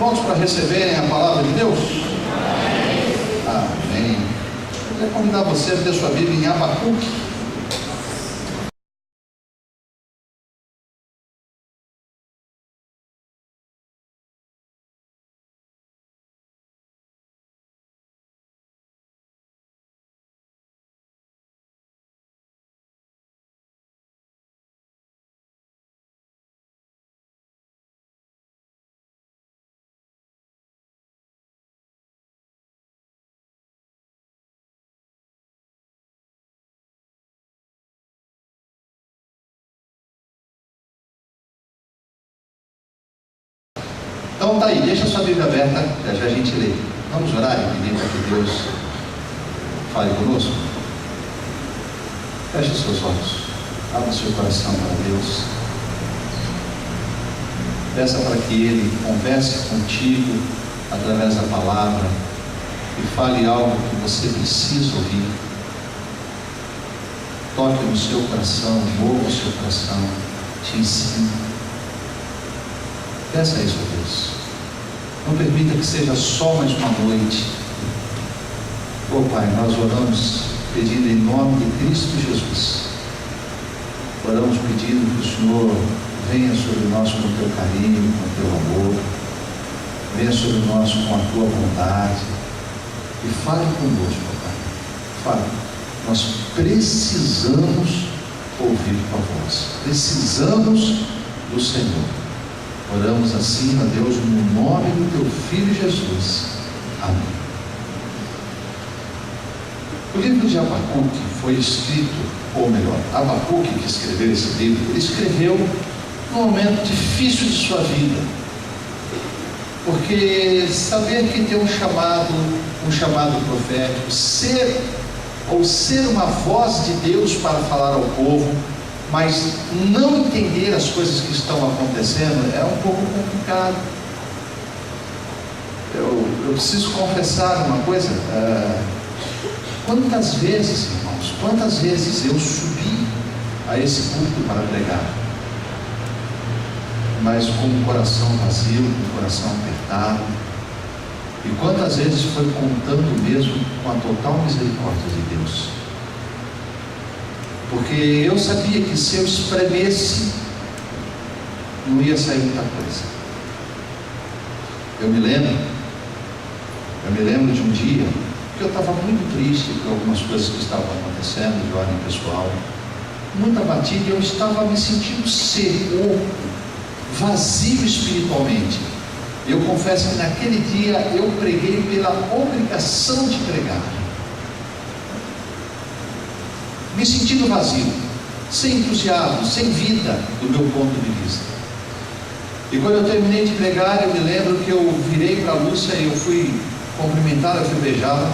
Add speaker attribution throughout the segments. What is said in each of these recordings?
Speaker 1: Prontos para receberem a palavra de Deus? Amém. Eu quero convidar você a ter sua Bíblia em Abacuque. Então tá aí, deixa a sua Bíblia aberta, já a gente lê. Vamos orar e pedir para que Deus fale conosco? Feche os seus olhos, abra o seu coração para Deus. Peça para que Ele converse contigo através da palavra e fale algo que você precisa ouvir. Toque no seu coração, mova o seu coração, te ensine. Peça isso a Deus. Não permita que seja só mais uma noite. Pai, nós oramos pedindo em nome de Cristo Jesus. Oramos pedindo que o Senhor venha sobre nós com o teu carinho, com o teu amor. Venha sobre nós com a tua bondade. E fale conosco, Pai. Fale. Nós precisamos ouvir tua voz. Precisamos do Senhor. Oramos assim, ó Deus, no nome do teu Filho Jesus. Amém. O livro de Abacuque foi escrito, ou melhor, Abacuque, que escreveu esse livro, ele escreveu num momento difícil de sua vida. Porque saber que tem um chamado profético, ser uma voz de Deus para falar ao povo, mas não entender as coisas que estão acontecendo é um pouco complicado. Eu preciso confessar uma coisa. Quantas vezes, irmãos, quantas vezes eu subi a esse púlpito para pregar, mas com o coração vazio, com o coração apertado, e quantas vezes foi contando mesmo com a total misericórdia de Deus. Porque eu sabia que se eu espremesse, não ia sair muita coisa. Eu me lembro de um dia que eu estava muito triste por algumas coisas que estavam acontecendo de ordem pessoal, muito abatido, e eu estava me sentindo seco, vazio espiritualmente. Eu confesso que naquele dia eu preguei pela obrigação de pregar, me sentindo vazio, sem entusiasmo, sem vida, do meu ponto de vista. E quando eu terminei de pregar, eu me lembro que eu virei para a Lúcia e eu fui cumprimentar, eu fui beijá-la.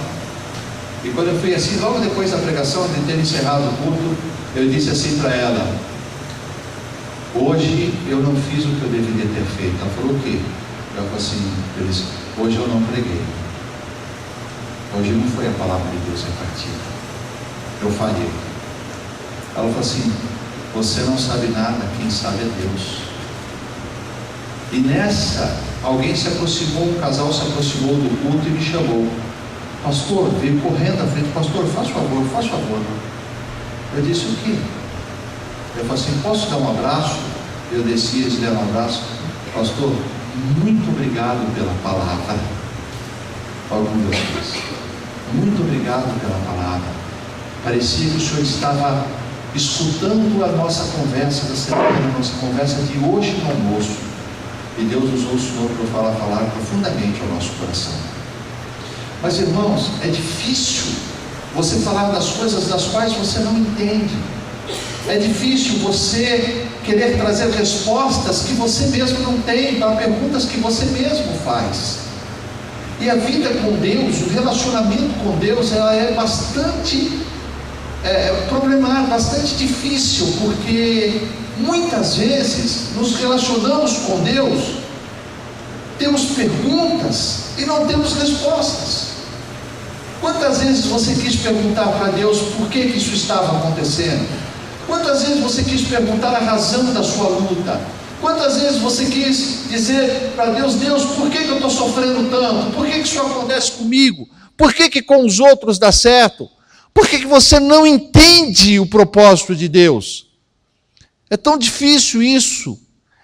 Speaker 1: E quando eu fui assim, logo depois da pregação, de ter encerrado o culto, eu disse assim para ela: hoje eu não fiz o que eu deveria ter feito. Ela falou: o quê? Eu falei assim: hoje eu não preguei. Hoje não foi a palavra de Deus repartida. Eu falhei. Ela falou assim: você não sabe nada, quem sabe é Deus. E nessa, alguém se aproximou, um casal se aproximou do culto e me chamou. Pastor, veio correndo à frente: pastor, faz favor, faz favor. Eu disse: o quê? Eu falei assim: posso dar um abraço? Eu desci, eles deram um abraço. Pastor, muito obrigado pela palavra. Olha como Deus fez. Muito obrigado pela palavra. Parecia que o Senhor estava escutando a nossa conversa da semana, a nossa conversa de hoje no almoço. E Deus usou o Senhor para falar profundamente ao nosso coração. Mas, irmãos, é difícil você falar das coisas das quais você não entende. É difícil você querer trazer respostas que você mesmo não tem para perguntas que você mesmo faz. E a vida com Deus, o relacionamento com Deus, ela é bastante problemática, bastante difícil, porque muitas vezes nos relacionamos com Deus, temos perguntas e não temos respostas. Quantas vezes você quis perguntar para Deus por que isso estava acontecendo? Quantas vezes você quis perguntar a razão da sua luta? Quantas vezes você quis dizer para Deus: Deus, por que eu estou sofrendo tanto? Por que isso acontece comigo? Por que com os outros dá certo? Por que você não entende o propósito de Deus? É tão difícil isso.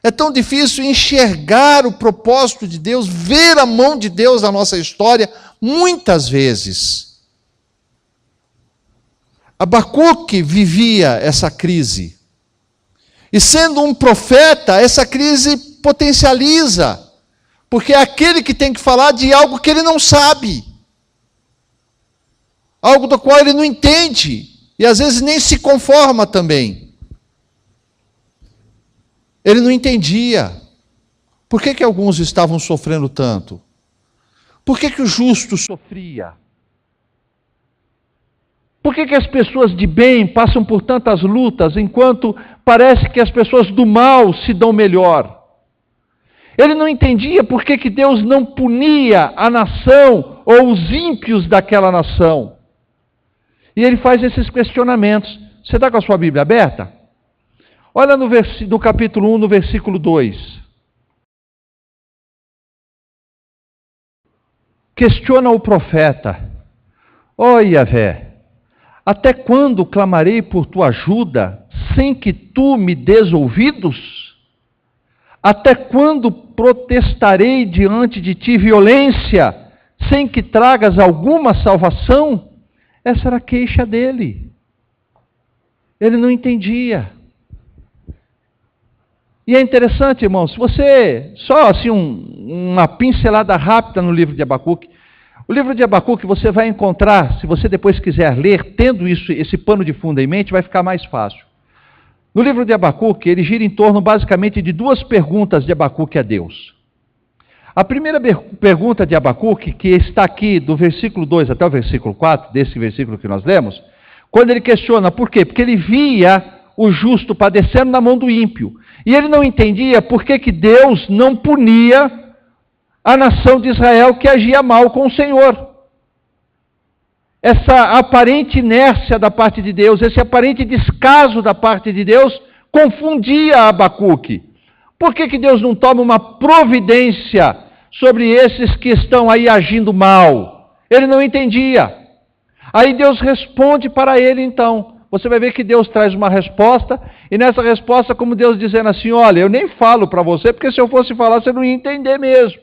Speaker 1: É tão difícil enxergar o propósito de Deus, ver a mão de Deus na nossa história, muitas vezes. Abacuque vivia essa crise. E sendo um profeta, essa crise potencializa, porque é aquele que tem que falar de algo que ele não sabe, algo do qual ele não entende, e às vezes nem se conforma também. Ele não entendia. Por que alguns estavam sofrendo tanto? Por que o justo sofria? Por que as pessoas de bem passam por tantas lutas, enquanto parece que as pessoas do mal se dão melhor? Ele não entendia por que Deus não punia a nação ou os ímpios daquela nação. E ele faz esses questionamentos. Você está com a sua Bíblia aberta? Olha no capítulo 1, no versículo 2. Questiona o profeta: ó Yahvé, até quando clamarei por tua ajuda, sem que tu me des ouvidos? Até quando protestarei diante de ti violência, sem que tragas alguma salvação? Essa era a queixa dele. Ele não entendia. E é interessante, irmãos, se você, só assim uma pincelada rápida no livro de Abacuque, o livro de Abacuque você vai encontrar, se você depois quiser ler, tendo esse pano de fundo em mente, vai ficar mais fácil. No livro de Abacuque, ele gira em torno basicamente de duas perguntas de Abacuque a Deus. A primeira pergunta de Abacuque, que está aqui do versículo 2 até o versículo 4, desse versículo que nós lemos, quando ele questiona, por quê? Porque ele via o justo padecendo na mão do ímpio. E ele não entendia por que Deus não punia a nação de Israel que agia mal com o Senhor. Essa aparente inércia da parte de Deus, esse aparente descaso da parte de Deus, confundia Abacuque. Por que Deus não toma uma providência sobre esses que estão aí agindo mal? Ele não entendia. Aí Deus responde para ele então. Você vai ver que Deus traz uma resposta, e nessa resposta, como Deus dizendo assim: olha, eu nem falo para você, porque se eu fosse falar, você não ia entender mesmo.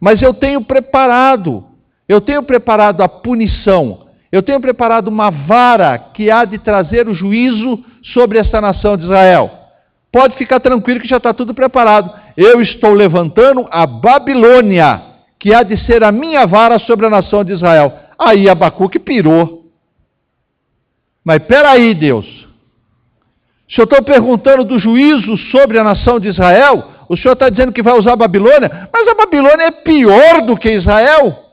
Speaker 1: Mas eu tenho preparado a punição, eu tenho preparado uma vara que há de trazer o juízo sobre esta nação de Israel. Pode ficar tranquilo que já está tudo preparado. Eu estou levantando a Babilônia, que há de ser a minha vara sobre a nação de Israel. Aí Abacuque pirou. Mas peraí, Deus, se eu estou perguntando do juízo sobre a nação de Israel, o Senhor está dizendo que vai usar a Babilônia, mas a Babilônia é pior do que Israel.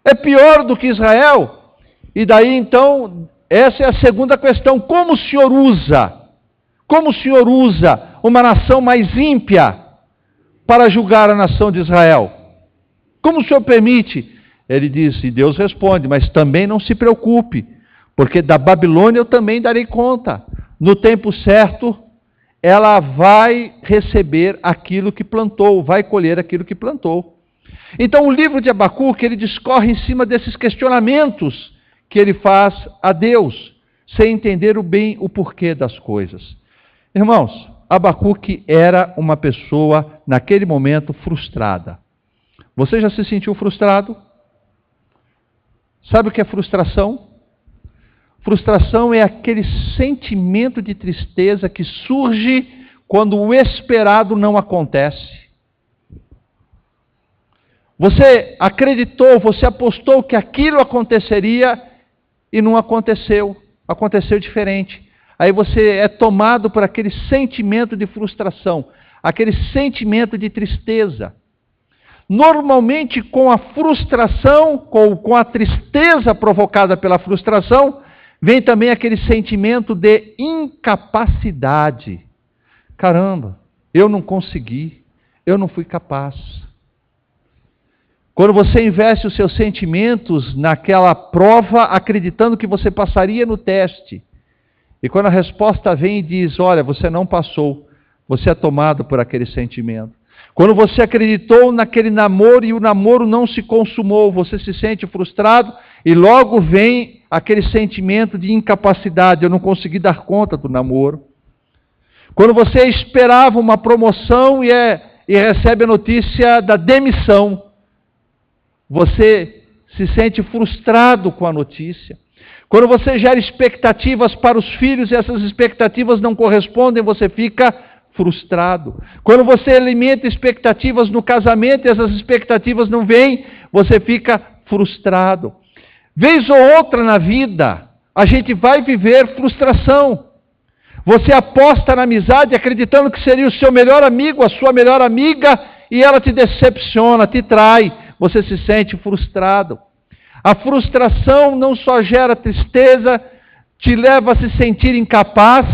Speaker 1: É pior do que Israel. E daí então, essa é a segunda questão: como o Senhor usa uma nação mais ímpia para julgar a nação de Israel? Como o Senhor permite? Ele diz, e Deus responde: mas também não se preocupe, porque da Babilônia eu também darei conta. No tempo certo, ela vai receber aquilo que plantou, vai colher aquilo que plantou. Então o livro de Abacuque, ele discorre em cima desses questionamentos que ele faz a Deus, sem entender o porquê das coisas. Irmãos, Abacuque era uma pessoa, naquele momento, frustrada. Você já se sentiu frustrado? Sabe o que é frustração? Frustração é aquele sentimento de tristeza que surge quando o esperado não acontece. Você acreditou, você apostou que aquilo aconteceria e não aconteceu. Aconteceu diferente. Aí você é tomado por aquele sentimento de frustração, aquele sentimento de tristeza. Normalmente, com a frustração, com a tristeza provocada pela frustração, vem também aquele sentimento de incapacidade. Caramba, eu não consegui, eu não fui capaz. Quando você investe os seus sentimentos naquela prova, acreditando que você passaria no teste,
Speaker 2: E quando a resposta vem e diz, olha, você não passou, você é tomado por aquele sentimento. Quando você acreditou naquele namoro e o namoro não se consumou, você se sente frustrado e logo vem aquele sentimento de incapacidade, eu não consegui dar conta do namoro. Quando você esperava uma promoção e recebe a notícia da demissão, você se sente frustrado com a notícia. Quando você gera expectativas para os filhos e essas expectativas não correspondem, você fica frustrado. Quando você alimenta expectativas no casamento e essas expectativas não vêm, você fica frustrado. Vez ou outra na vida, a gente vai viver frustração. Você aposta na amizade acreditando que seria o seu melhor amigo, a sua melhor amiga, e ela te decepciona, te trai, você se sente frustrado. A frustração não só gera tristeza, te leva a se sentir incapaz,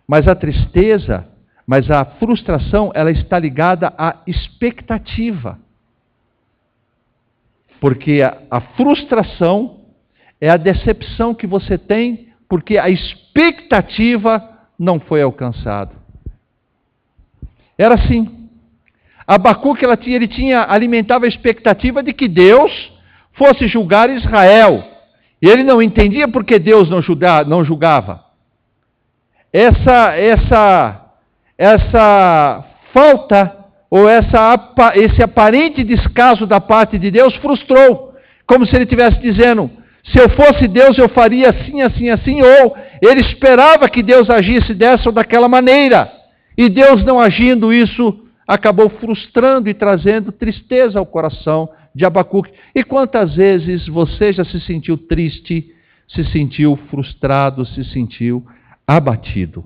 Speaker 2: mas a tristeza, mas a frustração, ela está ligada à expectativa. Porque a frustração é a decepção que você tem, porque a expectativa não foi alcançada. Era assim. Abacuque, ele alimentava a expectativa de que Deus fosse julgar Israel. E ele não entendia por que Deus não julgava. Essa falta, ou esse aparente descaso da parte de Deus frustrou. Como se ele estivesse dizendo, se eu fosse Deus eu faria assim, assim, assim. Ou ele esperava que Deus agisse dessa ou daquela maneira. E Deus não agindo, isso acabou frustrando e trazendo tristeza ao coração de Abacuque. E quantas vezes você já se sentiu triste, se sentiu frustrado, se sentiu abatido?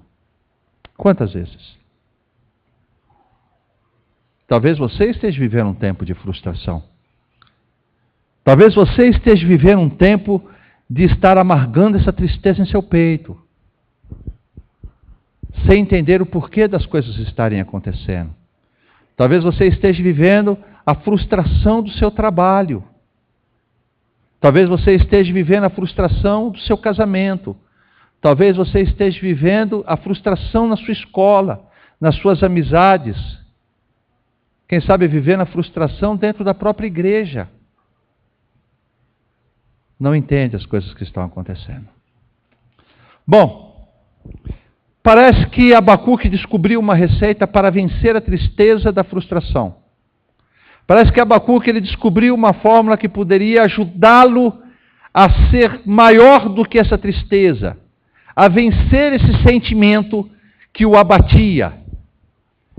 Speaker 2: Quantas vezes? Talvez você esteja vivendo um tempo de frustração. Talvez você esteja vivendo um tempo de estar amargando essa tristeza em seu peito, sem entender o porquê das coisas estarem acontecendo. Talvez você esteja vivendo a frustração do seu trabalho. Talvez você esteja vivendo a frustração do seu casamento. Talvez você esteja vivendo a frustração na sua escola, nas suas amizades. Quem sabe vivendo a frustração dentro da própria igreja. Não entende as coisas que estão acontecendo. Bom, parece que Abacuque descobriu uma receita para vencer a tristeza da frustração. Parece que Abacuque ele descobriu uma fórmula que poderia ajudá-lo a ser maior do que essa tristeza, a vencer esse sentimento que o abatia.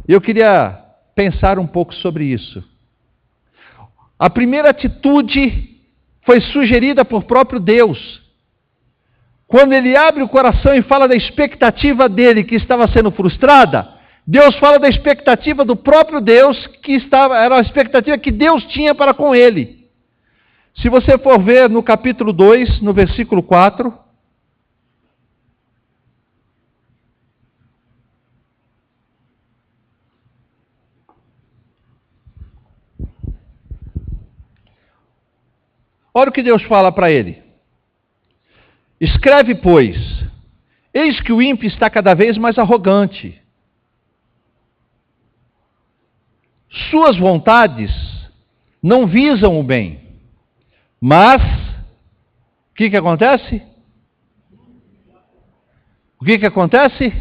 Speaker 2: Eu queria pensar um pouco sobre isso. A primeira atitude foi sugerida por próprio Deus. Quando ele abre o coração e fala da expectativa dele que estava sendo frustrada, Deus fala da expectativa do próprio Deus, era a expectativa que Deus tinha para com ele. Se você for ver no capítulo 2, no versículo 4, olha o que Deus fala para ele. Escreve, pois, eis que o ímpio está cada vez mais arrogante. Suas vontades não visam o bem. Mas, o que acontece? O que acontece?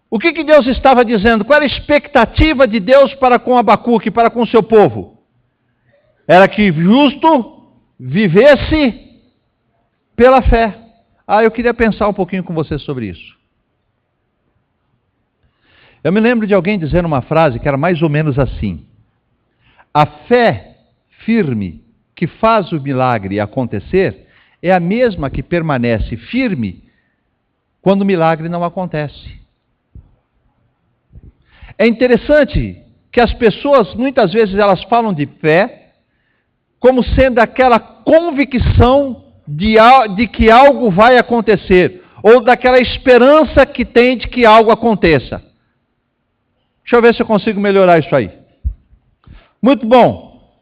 Speaker 2: O que Deus estava dizendo? Qual era a expectativa de Deus para com Abacuque, para com o seu povo? Era que justo vivesse pela fé. Eu queria pensar um pouquinho com você sobre isso. Eu me lembro de alguém dizendo uma frase que era mais ou menos assim: a fé firme que faz o milagre acontecer é a mesma que permanece firme quando o milagre não acontece. É interessante que as pessoas, muitas vezes, elas falam de fé como sendo aquela convicção de que algo vai acontecer, ou daquela esperança que tem de que algo aconteça. Deixa eu ver se eu consigo melhorar isso aí. Muito bom.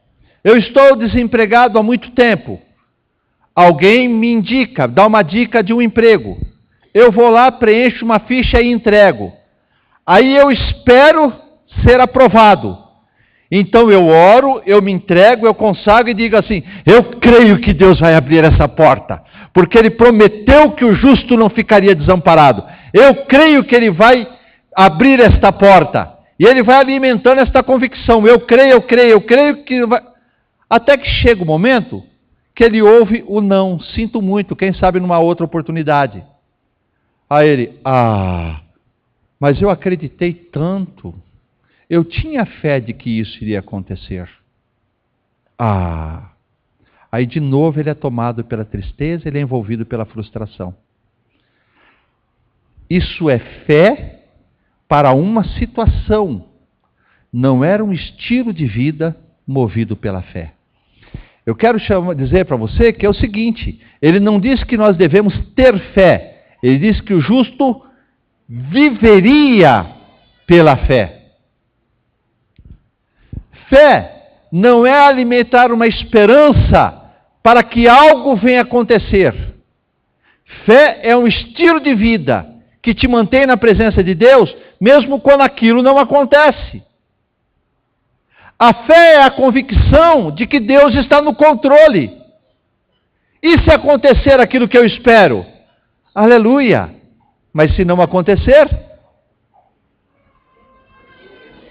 Speaker 2: Eu estou desempregado há muito tempo. Alguém me indica, dá uma dica de um emprego. Eu vou lá, preencho uma ficha e entrego. Aí eu espero ser aprovado. Então eu oro, eu me entrego, eu consagro e digo assim: eu creio que Deus vai abrir essa porta, porque Ele prometeu que o justo não ficaria desamparado. Eu creio que Ele vai abrir esta porta. E Ele vai alimentando esta convicção. Eu creio que vai... Até que chega o momento que ele ouve o não. Sinto muito, quem sabe numa outra oportunidade. Aí ele: mas eu acreditei tanto. Eu tinha fé de que isso iria acontecer. Aí de novo ele é tomado pela tristeza, ele é envolvido pela frustração. Isso é fé para uma situação. Não era um estilo de vida movido pela fé. Eu quero dizer para você que é o seguinte: ele não diz que nós devemos ter fé. Ele diz que o justo viveria pela fé. Fé não é alimentar uma esperança para que algo venha acontecer. Fé é um estilo de vida que te mantém na presença de Deus, mesmo quando aquilo não acontece. A fé é a convicção de que Deus está no controle. E se acontecer aquilo que eu espero? Aleluia! Mas se não acontecer?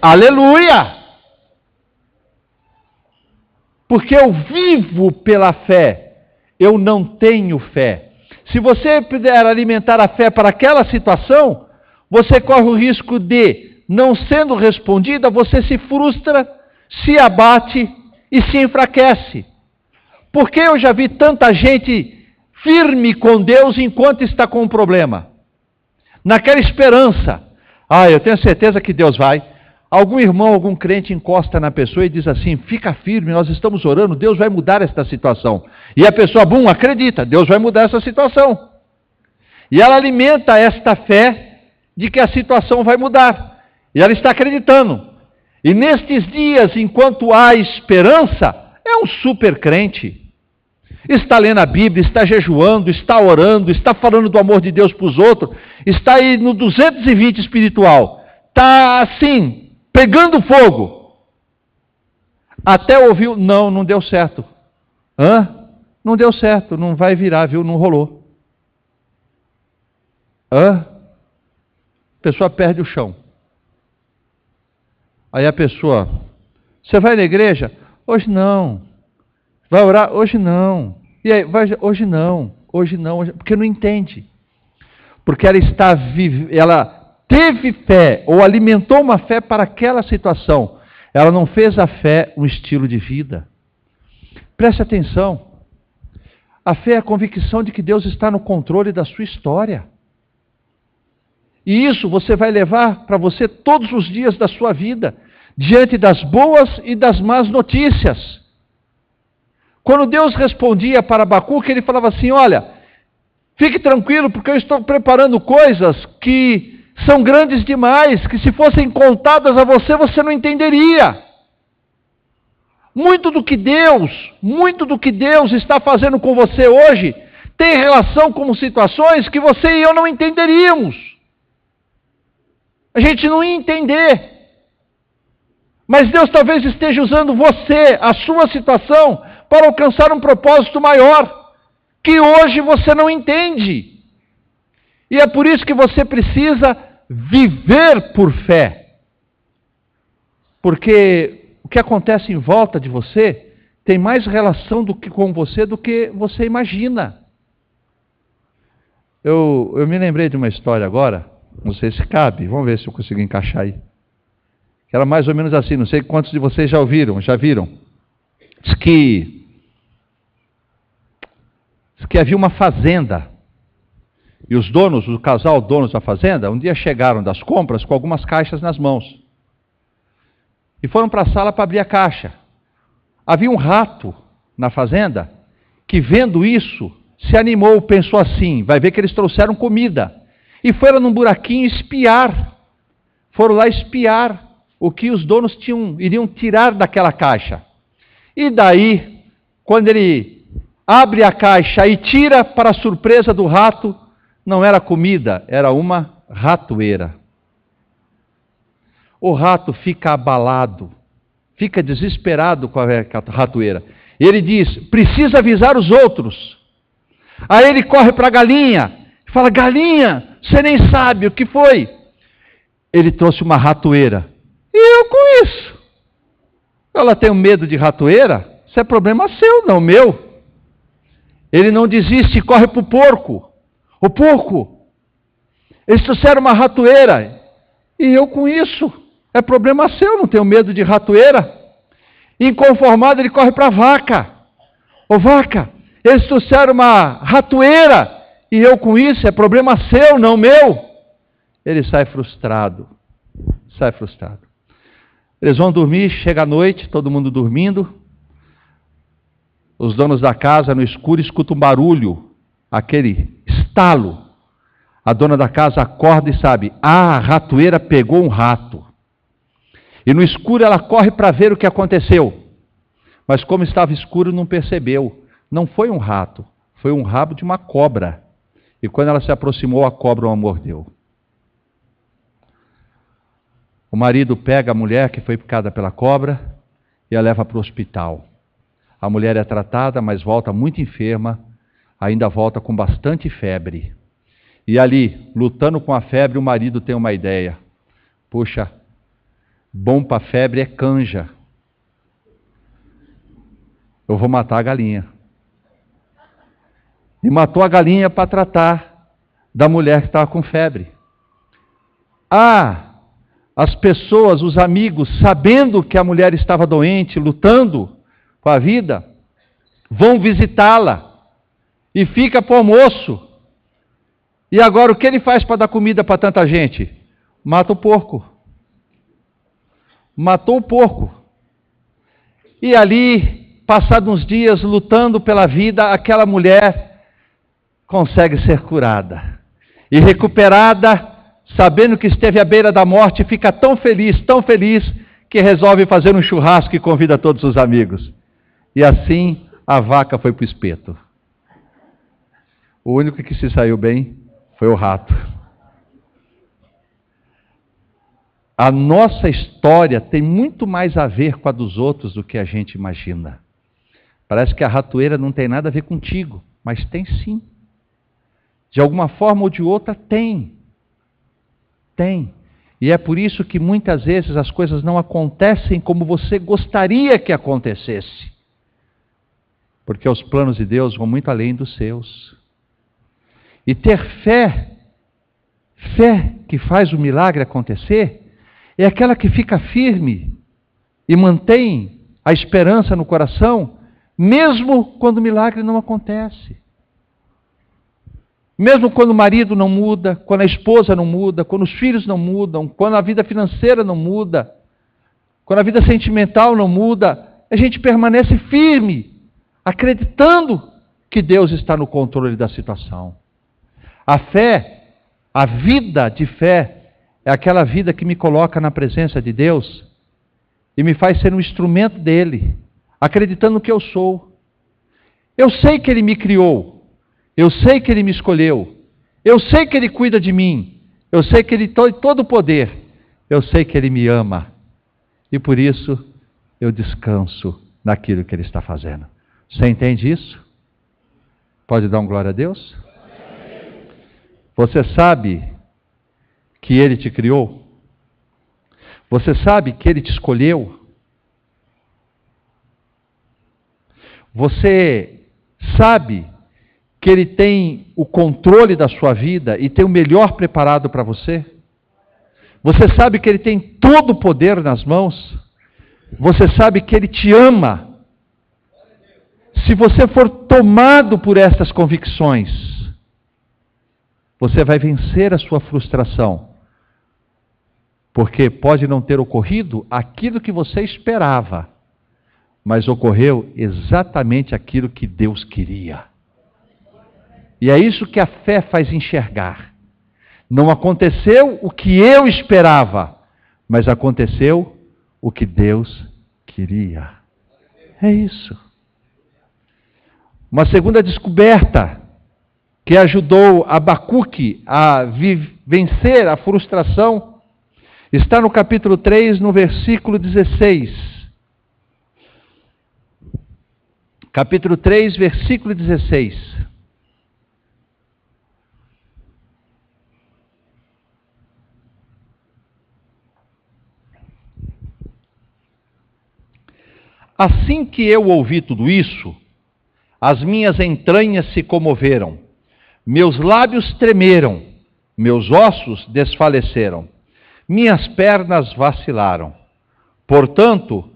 Speaker 2: Aleluia! Porque eu vivo pela fé, eu não tenho fé. Se você puder alimentar a fé para aquela situação, você corre o risco de, não sendo respondida, você se frustra, se abate e se enfraquece. Porque eu já vi tanta gente firme com Deus enquanto está com um problema. Naquela esperança. Eu tenho certeza que Deus vai. Algum irmão, algum crente encosta na pessoa e diz assim: fica firme, nós estamos orando, Deus vai mudar esta situação. E a pessoa, acredita, Deus vai mudar essa situação. E ela alimenta esta fé de que a situação vai mudar. E ela está acreditando. E nestes dias, enquanto há esperança, é um super crente. Está lendo a Bíblia, está jejuando, está orando, está falando do amor de Deus para os outros, está aí no 220 espiritual. Está assim, pegando fogo. Até ouviu: não deu certo. Não deu certo, não vai virar, viu? Não rolou. A pessoa perde o chão. Aí a pessoa: você vai na igreja? Hoje não. Vai orar? Hoje não. E aí, hoje não, porque não entende. Porque ela teve fé, ou alimentou uma fé para aquela situação. Ela não fez a fé um estilo de vida. Preste atenção. A fé é a convicção de que Deus está no controle da sua história. E isso você vai levar para você todos os dias da sua vida, diante das boas e das más notícias. Quando Deus respondia para Abacuque, ele falava assim: olha, fique tranquilo, porque eu estou preparando coisas que são grandes demais, que se fossem contadas a você, você não entenderia. Muito do que Deus está fazendo com você hoje, tem relação com situações que você e eu não entenderíamos. A gente não ia entender. Mas Deus talvez esteja usando você, a sua situação, para alcançar um propósito maior, que hoje você não entende. E é por isso que você precisa viver por fé. Porque o que acontece em volta de você tem mais relação com você do que você imagina. Eu me lembrei de uma história agora, não sei se cabe, vamos ver se eu consigo encaixar aí. Que era mais ou menos assim, não sei quantos de vocês já viram. Diz que havia uma fazenda. E os donos, o casal donos da fazenda, um dia chegaram das compras com algumas caixas nas mãos. E foram para a sala para abrir a caixa. Havia um rato na fazenda que, vendo isso, se animou, pensou assim: vai ver que eles trouxeram comida. E foram num buraquinho espiar. Foram lá espiar o que os donos iriam tirar daquela caixa. E daí, quando ele abre a caixa e tira, para a surpresa do rato, não era comida, era uma ratoeira. O rato fica abalado, fica desesperado com a ratoeira. Ele diz: precisa avisar os outros. Aí ele corre para a galinha e fala: galinha, você nem sabe o que foi. Ele trouxe uma ratoeira. E eu com isso? Ela tem medo de ratoeira? Isso é problema seu, não meu. Ele não desiste e corre para o porco. O porco, eles trouxeram uma ratoeira. E eu com isso? É problema seu, não tenho medo de ratoeira. Inconformado, ele corre para a vaca. Ô vaca, eles trouxeram uma ratoeira. E eu com isso? É problema seu, não meu. Ele sai frustrado. Sai frustrado. Eles vão dormir, chega a noite, todo mundo dormindo. Os donos da casa, no escuro, escutam um barulho, aquele estalo. A dona da casa acorda e sabe: a ratoeira pegou um rato. E no escuro ela corre para ver o que aconteceu. Mas como estava escuro, não percebeu. Não foi um rato, foi um rabo de uma cobra. E quando ela se aproximou, a cobra a mordeu. O marido pega a mulher que foi picada pela cobra e a leva para o hospital. A mulher é tratada, mas volta muito enferma, ainda volta com bastante febre. E ali, lutando com a febre, o marido tem uma ideia. Puxa, bom para febre é canja. Eu vou matar a galinha. E matou a galinha para tratar da mulher que estava com febre. As pessoas, os amigos, sabendo que a mulher estava doente, lutando com a vida, vão visitá-la e fica para o almoço. E agora o que ele faz para dar comida para tanta gente? Mata o porco. Matou o porco. E ali, passados uns dias lutando pela vida, aquela mulher consegue ser curada. E recuperada, sabendo que esteve à beira da morte, fica tão feliz, que resolve fazer um churrasco e convida todos os amigos. E assim a vaca foi para o espeto. O único que se saiu bem foi o rato. A nossa história tem muito mais a ver com a dos outros do que a gente imagina. Parece que a ratoeira não tem nada a ver contigo, mas tem sim. De alguma forma ou de outra tem. Tem. E é por isso que muitas vezes as coisas não acontecem como você gostaria que acontecesse. Porque os planos de Deus vão muito além dos seus. E ter fé que faz o milagre acontecer, é aquela que fica firme e mantém a esperança no coração, mesmo quando o milagre não acontece. Mesmo quando o marido não muda, quando a esposa não muda, quando os filhos não mudam, quando a vida financeira não muda, quando a vida sentimental não muda, a gente permanece firme, acreditando que Deus está no controle da situação. A fé, a vida de fé, é aquela vida que me coloca na presença de Deus e me faz ser um instrumento dele, acreditando que eu sou. Eu sei que ele me criou, eu sei que ele me escolheu, eu sei que ele cuida de mim, eu sei que ele tem todo o poder, eu sei que ele me ama. E por isso eu descanso naquilo que ele está fazendo. Você entende isso? Pode dar um glória a Deus? Você sabe que ele te criou? Você sabe que ele te escolheu? Você sabe que ele tem o controle da sua vida e tem o melhor preparado para você? Você sabe que ele tem todo o poder nas mãos? Você sabe que ele te ama? Se você for tomado por estas convicções, você vai vencer a sua frustração. Porque pode não ter ocorrido aquilo que você esperava, mas ocorreu exatamente aquilo que Deus queria. E é isso que a fé faz enxergar. Não aconteceu o que eu esperava, mas aconteceu o que Deus queria. É isso. Uma segunda descoberta que ajudou Abacuque a vencer a frustração está no capítulo 3, no versículo 16. Capítulo 3, versículo 16. Assim que eu ouvi tudo isso, as minhas entranhas se comoveram, meus lábios tremeram, meus ossos desfaleceram, minhas pernas vacilaram. Portanto,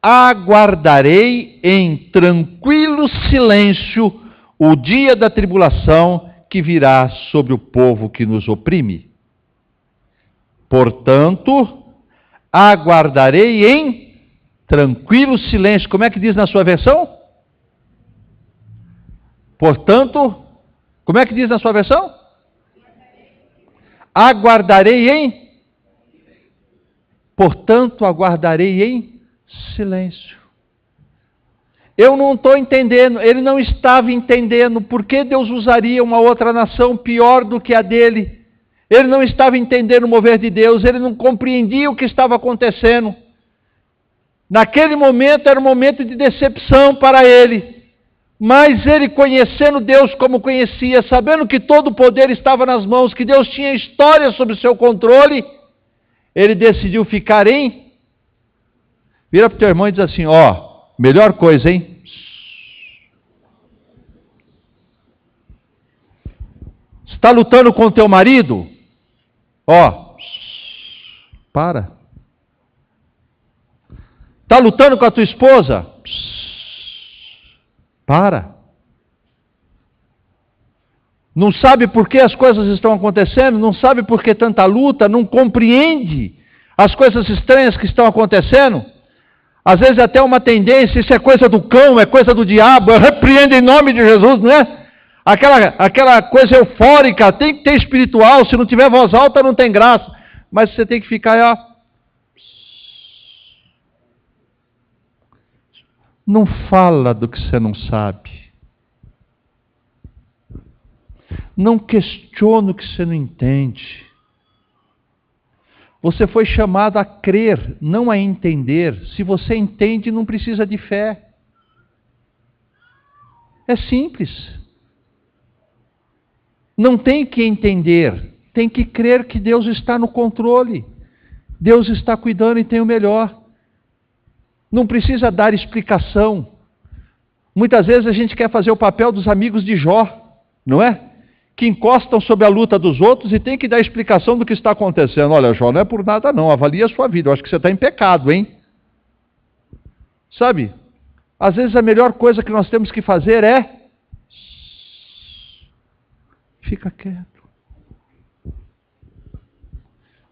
Speaker 2: aguardarei em tranquilo silêncio o dia da tribulação que virá sobre o povo que nos oprime. Portanto, aguardarei em tranquilo silêncio. Como é que diz na sua versão? Portanto, como é que diz na sua versão? Aguardarei em? Portanto, aguardarei em silêncio. Eu não estou entendendo, ele não estava entendendo por que Deus usaria uma outra nação pior do que a dele. Ele não estava entendendo o mover de Deus, ele não compreendia o que estava acontecendo. Naquele momento era um momento de decepção para ele, mas ele, conhecendo Deus como conhecia, sabendo que todo o poder estava nas mãos, que Deus tinha história sob o seu controle, ele decidiu ficar em... Vira para o teu irmão e diz assim, ó, melhor coisa, hein? Está lutando com o teu marido? Ó, para. Está lutando com a tua esposa? Para. Não sabe por que as coisas estão acontecendo, não sabe por que tanta luta, não compreende as coisas estranhas que estão acontecendo. Às vezes até uma tendência, isso é coisa do cão, é coisa do diabo, eu repreendo em nome de Jesus, não é? Aquela coisa eufórica, tem que ter espiritual, se não tiver voz alta não tem graça. Mas você tem que ficar, ó. Não fala do que você não sabe. Não questiona o que você não entende. Você foi chamado a crer, não a entender. Se você entende, não precisa de fé. É simples. Não tem que entender, tem que crer que Deus está no controle. Deus está cuidando e tem o melhor. Não precisa dar explicação. Muitas vezes a gente quer fazer o papel dos amigos de Jó, não é? Que encostam sobre a luta dos outros e tem que dar explicação do que está acontecendo. Olha, Jó, não é por nada não, avalie a sua vida, eu acho que você está em pecado, hein? Sabe, às vezes a melhor coisa que nós temos que fazer é... Fica quieto.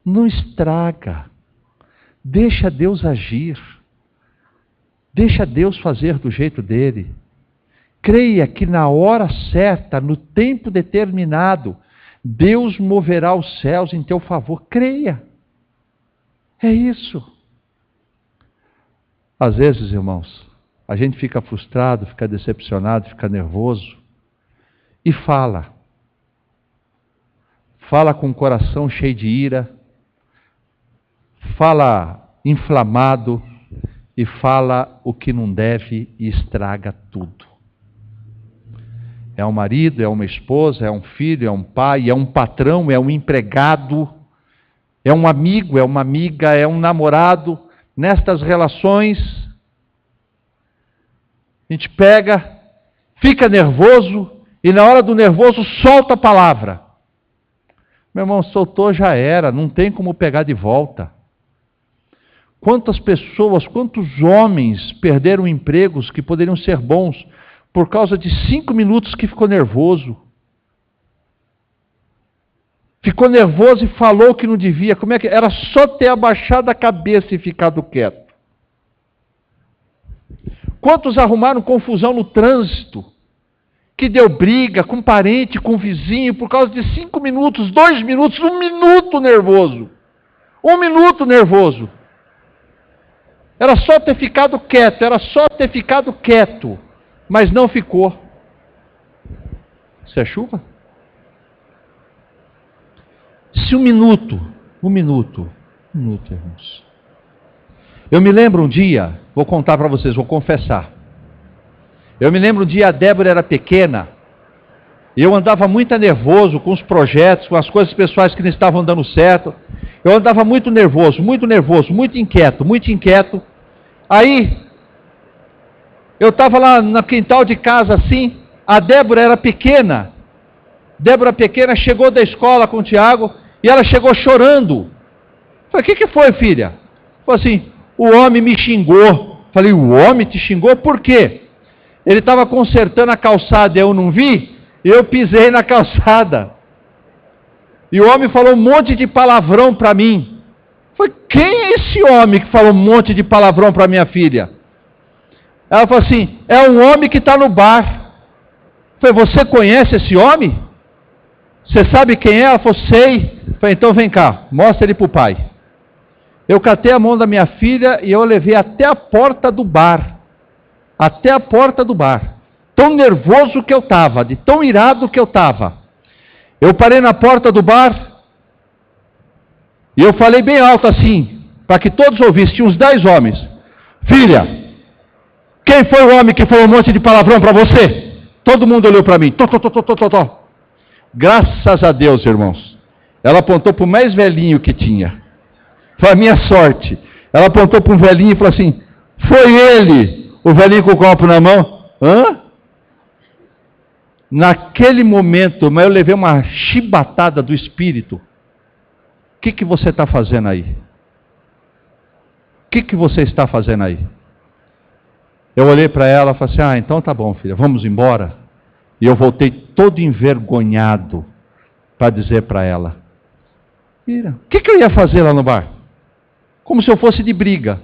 Speaker 2: Não estraga. Deixa Deus agir. Deixa Deus fazer do jeito dele. Creia que na hora certa, no tempo determinado, Deus moverá os céus em teu favor. Creia. É isso. Às vezes, irmãos, a gente fica frustrado, fica decepcionado, fica nervoso e fala. Fala com o coração cheio de ira, fala inflamado e fala o que não deve e estraga tudo. É um marido, é uma esposa, é um filho, é um pai, é um patrão, é um empregado, é um amigo, é uma amiga, é um namorado. Nestas relações, a gente pega, fica nervoso e na hora do nervoso solta a palavra. Meu irmão, soltou, já era, não tem como pegar de volta. Quantas pessoas, quantos homens perderam empregos que poderiam ser bons por causa de 5 minutos que ficou nervoso? Ficou nervoso e falou que não devia. Como é que era? Só ter abaixado a cabeça e ficado quieto. Quantos arrumaram confusão no trânsito? Que deu briga com parente, com vizinho, por causa de 5 minutos, 2 minutos, 1 minuto nervoso. 1 minuto nervoso. Era só ter ficado quieto, mas não ficou. Isso é chuva? Se um minuto, irmãos. Eu me lembro um dia, vou contar para vocês, vou confessar. Eu me lembro um dia, a Débora era pequena, e eu andava muito nervoso com os projetos, com as coisas pessoais que não estavam dando certo. Eu andava muito nervoso, muito inquieto. Aí, eu estava lá no quintal de casa assim, a Débora era pequena. Débora pequena chegou da escola com o Tiago, e ela chegou chorando. Falei, o que foi, filha? Falei assim, o homem me xingou. Falei, o homem te xingou? Por quê? Ele estava consertando a calçada e eu não vi, e eu pisei na calçada. E o homem falou um monte de palavrão para mim. Falei, quem é esse homem que falou um monte de palavrão para minha filha? Ela falou assim, é um homem que está no bar. Falei, você conhece esse homem? Você sabe quem é? Ela falou, sei. Falei, então vem cá, mostra ele para o pai. Eu catei a mão da minha filha e eu levei até a porta do bar. Até a porta do bar. Tão nervoso que eu estava, de tão irado que eu estava. Eu parei na porta do bar e eu falei bem alto assim, para que todos ouvissem, tinha uns 10 homens. Filha, quem foi o homem que falou um monte de palavrão para você? Todo mundo olhou para mim. Graças a Deus, irmãos. Ela apontou para o mais velhinho que tinha. Foi a minha sorte. Ela apontou para um velhinho e falou assim, foi ele. O velhinho com o copo na mão. Hã? Naquele momento, mas eu levei uma chibatada do Espírito. O que você está fazendo aí? O que você está fazendo aí? Eu olhei para ela e falei assim, então tá bom, filha, vamos embora. E eu voltei todo envergonhado para dizer para ela, Ira, o que eu ia fazer lá no bar? Como se eu fosse de briga.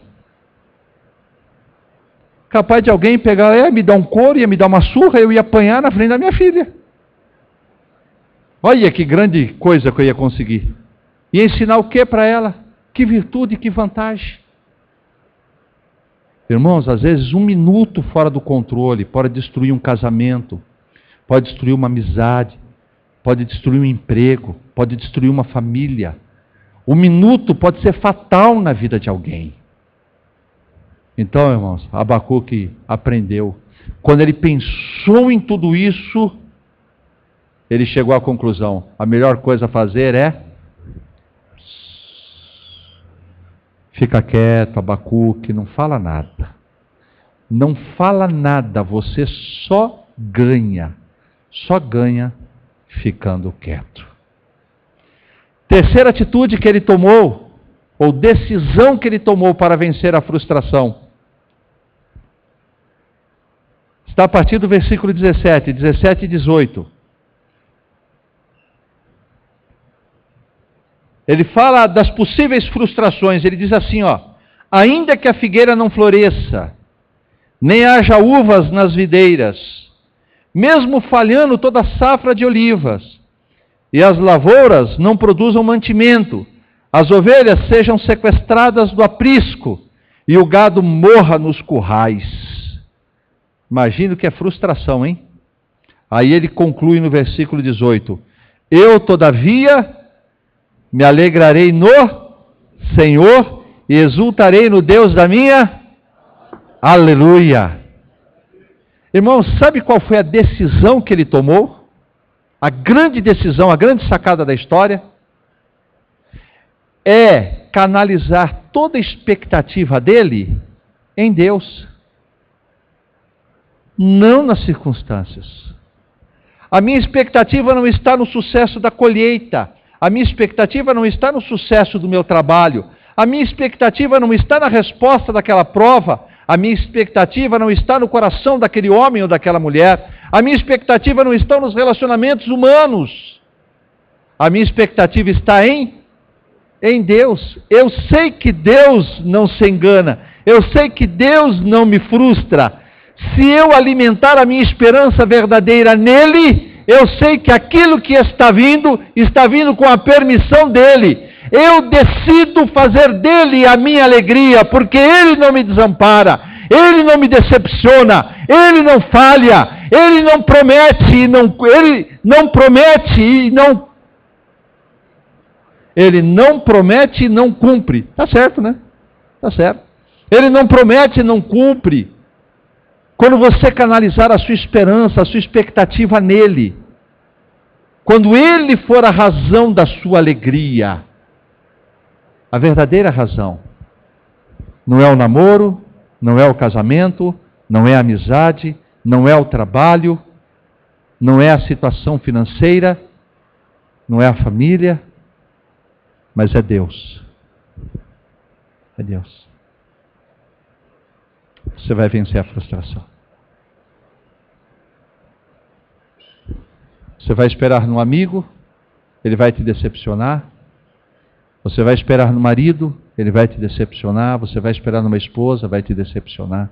Speaker 2: Capaz de alguém pegar, me dar um couro, ia me dar uma surra, eu ia apanhar na frente da minha filha. Olha que grande coisa que eu ia conseguir. Ia ensinar o que para ela? Que virtude, que vantagem. Irmãos, às vezes 1 minuto fora do controle pode destruir um casamento, pode destruir uma amizade, pode destruir um emprego, pode destruir uma família. 1 minuto pode ser fatal na vida de alguém. Então, irmãos, Abacuque aprendeu. Quando ele pensou em tudo isso, ele chegou à conclusão: a melhor coisa a fazer é fica quieto, Abacuque, não fala nada. Não fala nada, você só ganha ficando quieto. Terceira atitude que ele tomou, ou decisão que ele tomou para vencer a frustração, está a partir do versículo 17 e 18. Ele fala das possíveis frustrações, ele diz assim, ainda que a figueira não floresça, nem haja uvas nas videiras, mesmo falhando toda a safra de olivas, e as lavouras não produzam mantimento, as ovelhas sejam sequestradas do aprisco, e o gado morra nos currais. Imagina o que é frustração, hein? Aí ele conclui no versículo 18, eu, todavia, me alegrarei no Senhor e exultarei no Deus da minha aleluia. Irmãos, sabe qual foi a decisão que ele tomou? A grande decisão, a grande sacada da história é canalizar toda a expectativa dele em Deus, não nas circunstâncias. A minha expectativa não está no sucesso da colheita. A minha expectativa não está no sucesso do meu trabalho. A minha expectativa não está na resposta daquela prova. A minha expectativa não está no coração daquele homem ou daquela mulher. A minha expectativa não está nos relacionamentos humanos. A minha expectativa está em Deus. Eu sei que Deus não se engana. Eu sei que Deus não me frustra. Se eu alimentar a minha esperança verdadeira nele, eu sei que aquilo que está vindo com a permissão dele. Eu decido fazer dele a minha alegria, porque ele não me desampara, ele não me decepciona, ele não falha, Ele não promete e não, ele não promete e não, ele não promete e não cumpre. Tá certo, né? Tá certo. Ele não promete e não cumpre. Quando você canalizar a sua esperança, a sua expectativa nele, quando ele for a razão da sua alegria, a verdadeira razão, não é o namoro, não é o casamento, não é a amizade, não é o trabalho, não é a situação financeira, não é a família, mas é Deus. É Deus. Você vai vencer a frustração. Você vai esperar no amigo, ele vai te decepcionar. Você vai esperar no marido, ele vai te decepcionar. Você vai esperar numa esposa, vai te decepcionar.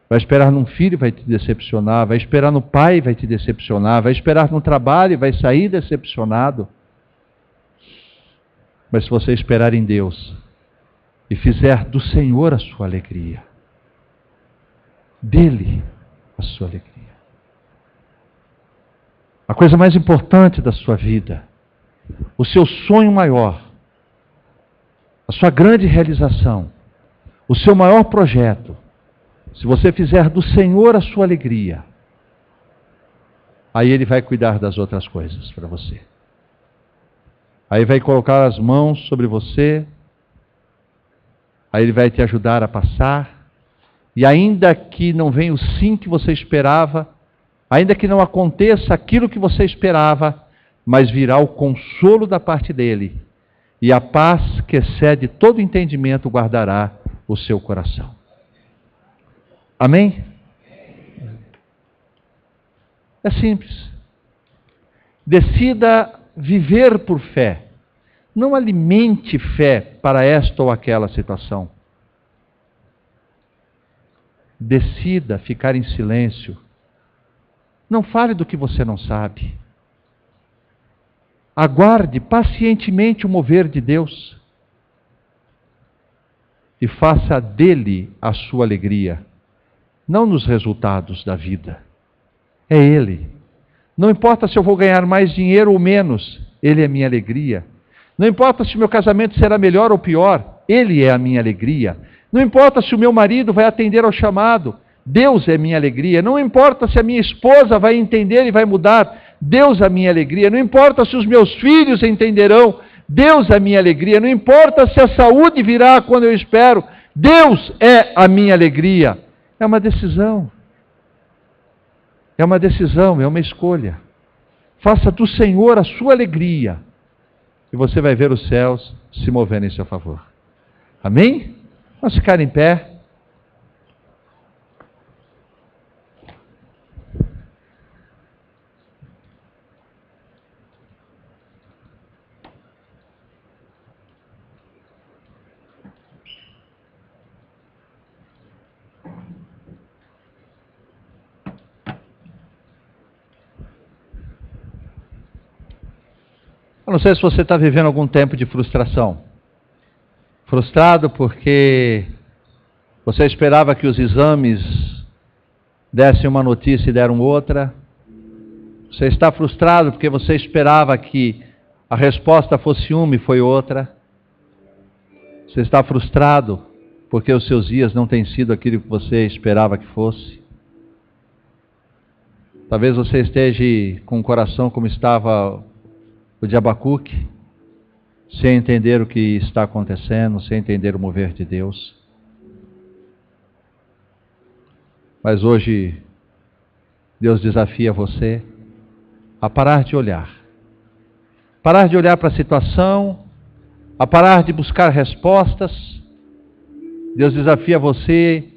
Speaker 2: Vai esperar num filho, vai te decepcionar. Vai esperar no pai, vai te decepcionar. Vai esperar no trabalho, vai sair decepcionado. Mas se você esperar em Deus e fizer do Senhor a sua alegria, dele a sua alegria, a coisa mais importante da sua vida, o seu sonho maior, a sua grande realização, o seu maior projeto, se você fizer do Senhor a sua alegria, aí Ele vai cuidar das outras coisas para você. Aí vai colocar as mãos sobre você, aí Ele vai te ajudar a passar, e ainda que não venha o sim que você esperava, ainda que não aconteça aquilo que você esperava, mas virá o consolo da parte dEle, e a paz que excede todo entendimento guardará o seu coração. Amém? É simples. Decida viver por fé. Não alimente fé para esta ou aquela situação. Decida ficar em silêncio. Não fale do que você não sabe. Aguarde pacientemente o mover de Deus. E faça dele a sua alegria. Não nos resultados da vida. É Ele. Não importa se eu vou ganhar mais dinheiro ou menos, Ele é minha alegria. Não importa se o meu casamento será melhor ou pior, Ele é a minha alegria. Não importa se o meu marido vai atender ao chamado, Deus é minha alegria. Não importa se a minha esposa vai entender e vai mudar, Deus é a minha alegria. Não importa se os meus filhos entenderão, Deus é a minha alegria. Não importa se a saúde virá quando eu espero, Deus é a minha alegria. É uma decisão. É uma decisão, é uma escolha. Faça do Senhor a sua alegria. E você vai ver os céus se movendo em seu favor. Amém? Vamos ficar em pé. Eu não sei se você está vivendo algum tempo de frustração. Frustrado porque você esperava que os exames dessem uma notícia e deram outra. Você está frustrado porque você esperava que a resposta fosse uma e foi outra. Você está frustrado porque os seus dias não têm sido aquilo que você esperava que fosse. Talvez você esteja com o coração como estava o de Abacuque, sem entender o que está acontecendo, sem entender o mover de Deus. Mas hoje, Deus desafia você a parar de olhar. Parar de olhar para a situação, a parar de buscar respostas. Deus desafia você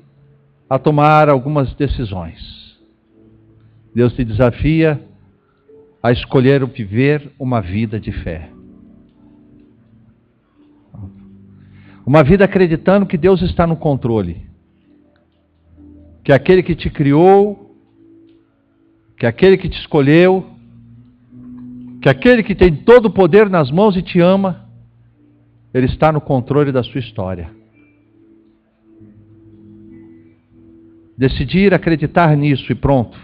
Speaker 2: a tomar algumas decisões. Deus te desafia a escolher viver uma vida de fé. Uma vida acreditando que Deus está no controle. Que aquele que te criou, que aquele que te escolheu, que aquele que tem todo o poder nas mãos e te ama, Ele está no controle da sua história. Decidir acreditar nisso e pronto.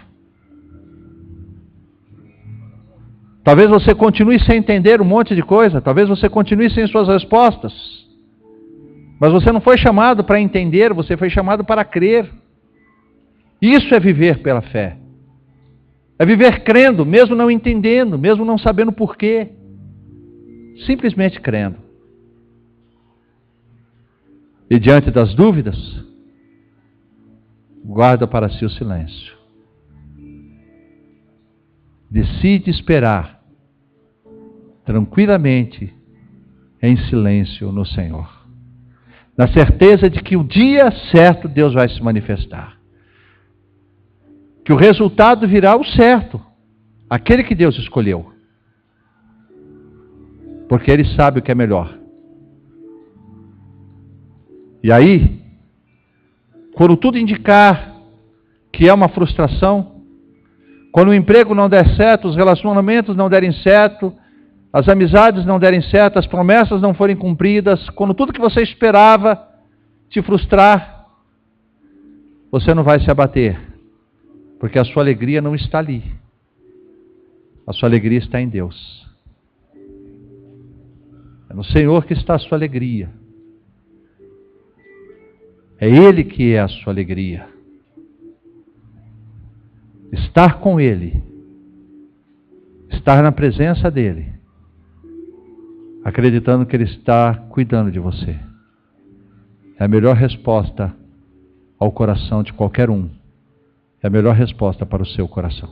Speaker 2: Talvez você continue sem entender um monte de coisa, talvez você continue sem suas respostas. Mas você não foi chamado para entender, você foi chamado para crer. Isso é viver pela fé. É viver crendo, mesmo não entendendo, mesmo não sabendo porquê. Simplesmente crendo. E diante das dúvidas, guarda para si o silêncio. Decide esperar tranquilamente em silêncio no Senhor. Na certeza de que o dia certo Deus vai se manifestar. Que o resultado virá o certo, aquele que Deus escolheu. Porque Ele sabe o que é melhor. E aí, quando tudo indicar que é uma frustração, quando o emprego não der certo, os relacionamentos não derem certo, as amizades não derem certo, as promessas não forem cumpridas, quando tudo que você esperava te frustrar, você não vai se abater, porque a sua alegria não está ali. A sua alegria está em Deus. É no Senhor que está a sua alegria. É Ele que é a sua alegria. Estar com Ele, estar na presença dEle, acreditando que Ele está cuidando de você, é a melhor resposta ao coração de qualquer um. É a melhor resposta para o seu coração.